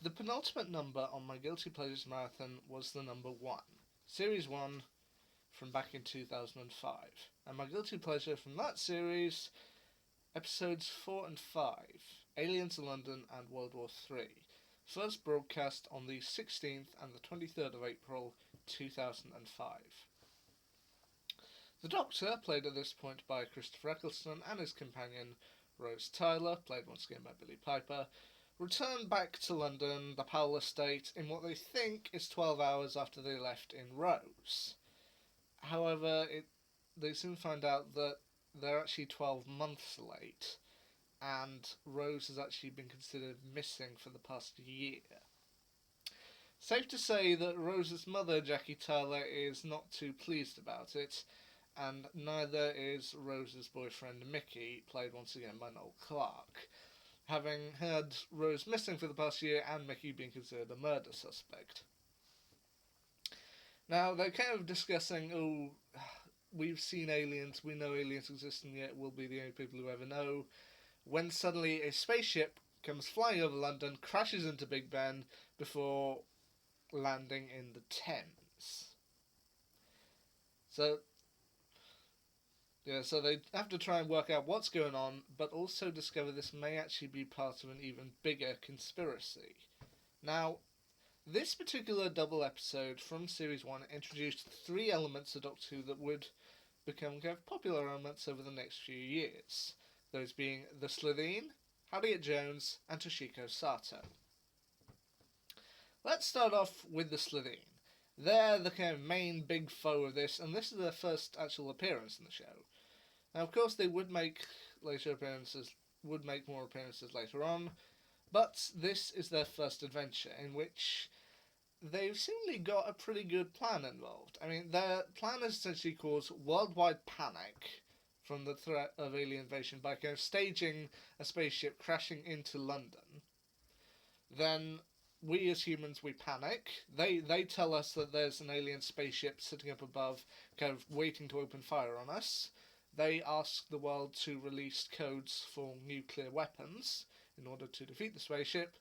the penultimate number on my Guilty Pleasures marathon was the number 1, Series 1 from back in 2005. And my Guilty Pleasure from that series, episodes 4 and 5, Aliens in London and World War III, first broadcast on the 16th and the 23rd of April 2005. The Doctor, played at this point by Christopher Eccleston, and his companion Rose Tyler, played once again by Billie Piper, return back to London, the Powell estate, in what they think is 12 hours after they left in Rose. However, they soon find out that they're actually 12 months late, and Rose has actually been considered missing for the past year. Safe to say that Rose's mother, Jackie Tyler, is not too pleased about it, and neither is Rose's boyfriend Mickey, played once again by Noel Clarke, having had Rose missing for the past year and Mickey being considered a murder suspect. Now, they're kind of discussing, we've seen aliens, we know aliens exist, and yet we'll be the only people who ever know, when suddenly a spaceship comes flying over London, crashes into Big Ben before landing in the Thames. So they have to try and work out what's going on, but also discover this may actually be part of an even bigger conspiracy. Now, this particular double episode from Series 1 introduced 3 elements of Doctor Who that would become kind of popular elements over the next few years. Those being the Slitheen, Harriet Jones, and Toshiko Sato. Let's start off with the Slitheen. They're the kind of main big foe of this, and this is their first actual appearance in the show. Now, of course, they would make more appearances later on, but this is their first adventure, in which they've seemingly got a pretty good plan involved. I mean, their plan is essentially cause worldwide panic from the threat of alien invasion by kind of staging a spaceship crashing into London. Then we as humans, we panic. They tell us that there's an alien spaceship sitting up above, kind of waiting to open fire on us. They ask the world to release codes for nuclear weapons in order to defeat the spaceship.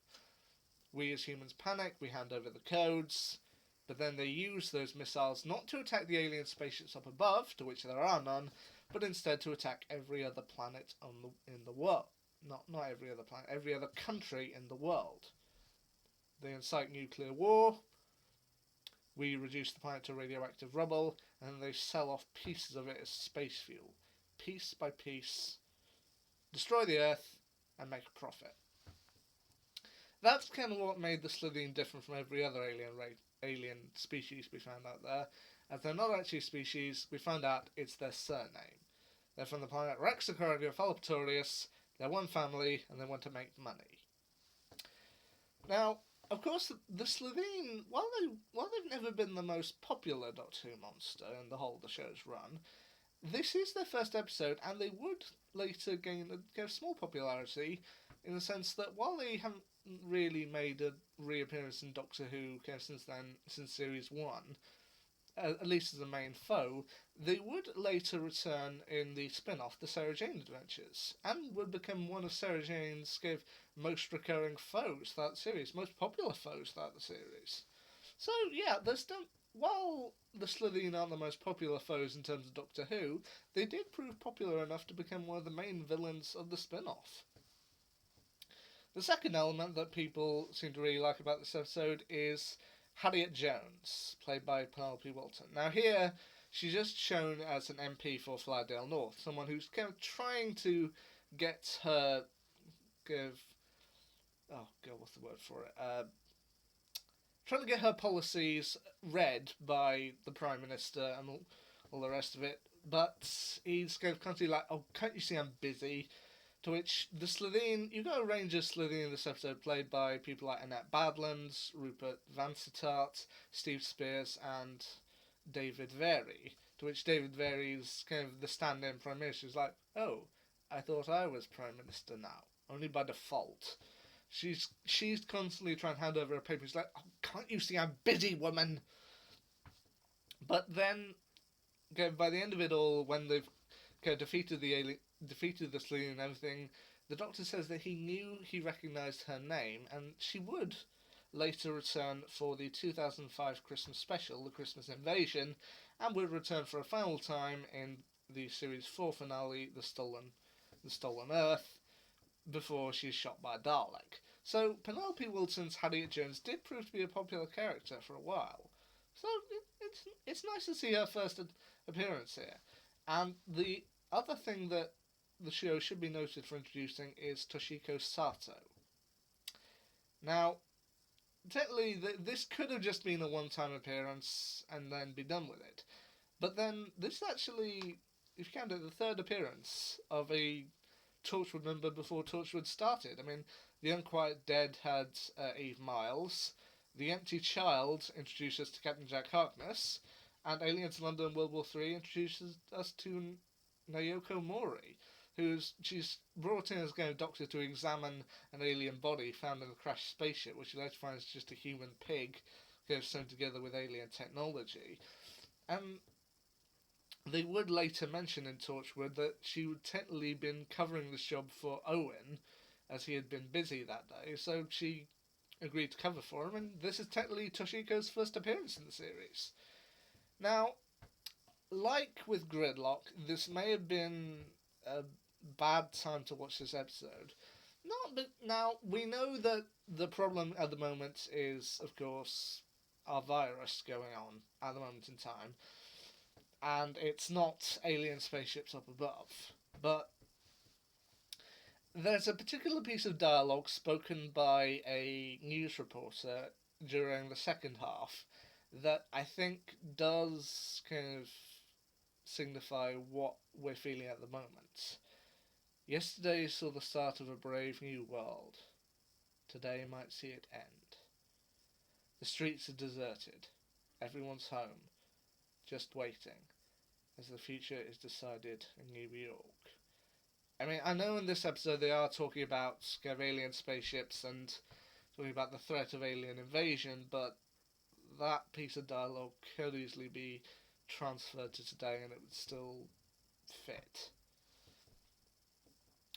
We as humans panic, we hand over the codes, but then they use those missiles not to attack the alien spaceships up above, to which there are none, but instead to attack every other planet in the world. Not every other planet, every other country in the world. They incite nuclear war, we reduce the planet to radioactive rubble, and they sell off pieces of it as space fuel. Piece by piece, destroy the Earth, and make a profit. That's kind of what made the Slitheen different from every other alien species we found out there. As they're not actually a species, we found out it's their surname. They're from the planet Rexacordiophallopatorius, they're one family, and they want to make money. Now, of course, the Slitheen, while they've never been the most popular Doctor Who monster in the whole of the show's run, this is their first episode, and they would later gain a small popularity in the sense that while they haven't really made a reappearance in Doctor Who since Series 1, at least as a main foe, they would later return in the spin-off, the Sarah Jane Adventures, and would become one of Sarah Jane's most recurring foes throughout the series, most popular foes throughout the series. So yeah, while the Slitheen aren't the most popular foes in terms of Doctor Who, they did prove popular enough to become one of the main villains of the spin-off. The second element that people seem to really like about this episode is Harriet Jones, played by Penelope Walton. Now here, she's just shown as an MP for Floudale North, someone who's kind of trying to get her, trying to get her policies read by the Prime Minister and all the rest of it, but he's constantly like, oh, can't you see I'm busy? To which the Slitheen, you've got a range of Slitheen in this episode played by people like Annette Badlands, Rupert Vansittart, Steve Spears, and David Very. To which David Very's kind of the stand-in Prime Minister is like, oh, I thought I was Prime Minister now, only by default. She's constantly trying to hand over her papers like, oh, can't you see I'm busy, woman? But then, by the end of it all, when they've defeated the Slitheen and everything, The Doctor says that he knew he recognised her name, and she would later return for the 2005 Christmas special, The Christmas Invasion, and would return for a final time in the series 4 finale, The Stolen Earth, before she's shot by a Dalek. So Penelope Wilton's Harriet Jones did prove to be a popular character for a while. So it's nice to see her first appearance here. And the other thing that the show should be noted for introducing is Toshiko Sato. Now, technically, this could have just been a one-time appearance and then be done with it. But then, this is actually, if you count it, the third appearance of a Torchwood member before Torchwood started. I mean, The Unquiet Dead had Eve Miles, The Empty Child introduced us to Captain Jack Harkness, and Aliens London World War III introduces us to Naoko Mori, she's brought in as a doctor to examine an alien body found in a crashed spaceship, which she later finds is just a human pig sewn together with alien technology. And they would later mention in Torchwood that she would technically been covering this job for Owen, as he had been busy that day, so she agreed to cover for him, and this is technically Toshiko's first appearance in the series. Now, like with Gridlock, this may have been a bad time to watch this episode. Now, we know that the problem at the moment is, of course, our virus going on at the moment in time, and it's not alien spaceships up above. But there's a particular piece of dialogue spoken by a news reporter during the second half that I think does kind of signify what we're feeling at the moment. Yesterday saw the start of a brave new world. Today might see it end. The streets are deserted. Everyone's home, just waiting, as the future is decided in New York. I mean, I know in this episode they are talking about alien spaceships and talking about the threat of alien invasion, but that piece of dialogue could easily be transferred to today and it would still fit.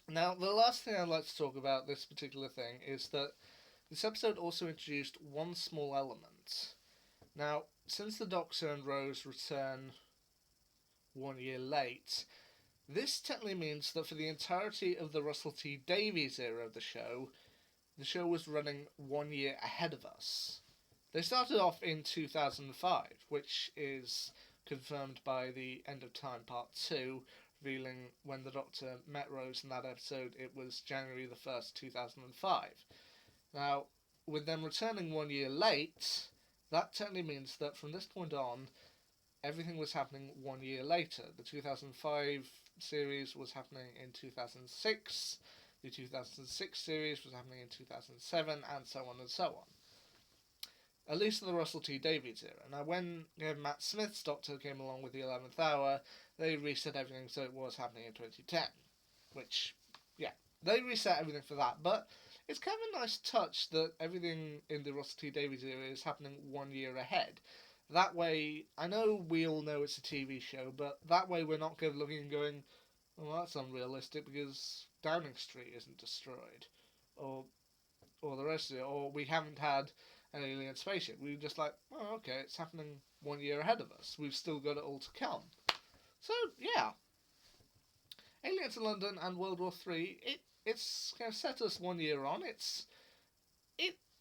Now, the last thing I'd like to talk about this particular thing is that this episode also introduced one small element. Now, since the Doctor and Rose return 1 year late, this technically means that for the entirety of the Russell T Davies era of the show was running 1 year ahead of us. They started off in 2005, which is confirmed by the End of Time Part 2, revealing when the Doctor met Rose in that episode, it was January the 1st, 2005. Now, with them returning 1 year late, that technically means that from this point on, everything was happening 1 year later. The 2005 series was happening in 2006, the 2006 series was happening in 2007, and so on and so on. At least for the Russell T Davies era. Now, when Matt Smith's Doctor came along with the 11th Hour, they reset everything so it was happening in 2010. Which, yeah, they reset everything for that. But it's kind of a nice touch that everything in the Russell T Davies era is happening 1 year ahead. That way, I know we all know it's a TV show, but that way we're not going looking and going, well, that's unrealistic because Downing Street isn't destroyed. Or the rest of it. Or we haven't had an alien spaceship. We were just like, oh, okay, it's happening 1 year ahead of us. We've still got it all to come. So, yeah. Aliens in London and World War III, it's kind of set us 1 year on. It's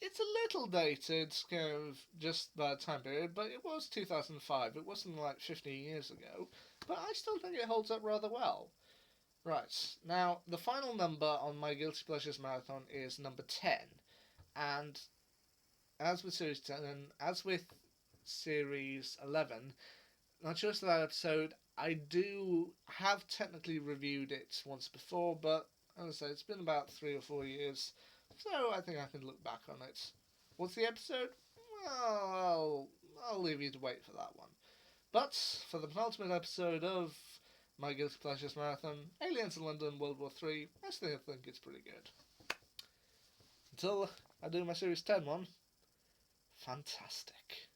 a little dated, kind of just that time period, but it was 2005. It wasn't like 15 years ago. But I still think it holds up rather well. Right, now, the final number on my Guilty Pleasures Marathon is number 10. And as with Series 10 and as with Series 11, not just that episode, I do have technically reviewed it once before, but as I say, it's been about 3 or 4 years, so I think I can look back on it. What's the episode? Well, I'll leave you to wait for that one. But for the penultimate episode of my Guilty Pleasures Marathon, Aliens in London World War III, I still think it's pretty good. Until I do my Series 10 one, fantastic.